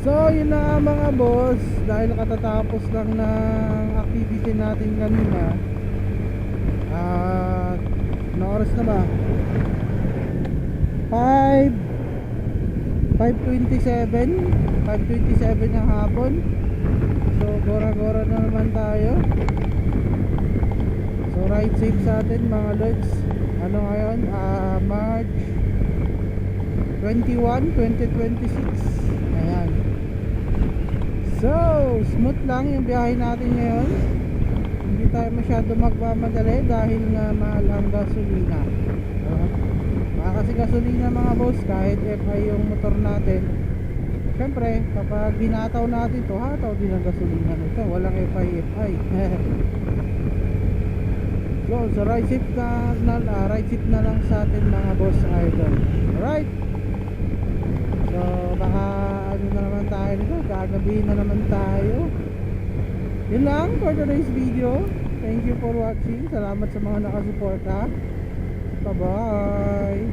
So yun na nga mga boss, dahil katatapos lang ng activity natin kanina. At na oras na ba? 5:27 5:27 ng hapon. So gora-gora na naman tayo. So ride safe sa atin mga lods. Ano ngayon? March 21, 2026. Ayan. So smooth lang yung biyahe natin ngayon. Hindi tayo masyado magmamadali dahil nga mahal ang gasolina. Kasi gasolina mga boss, kahit FI yung motor natin, syempre kapag hinataw natin to, hataw din ang gasolina nito. Walang FI. So ride shift na lang sa atin mga boss idol. Alright. So baka ano na naman tayo nito, gagabihin na naman tayo. Yun lang for today's video. Thank you for watching. Salamat sa mga nakasuporta. Bye bye.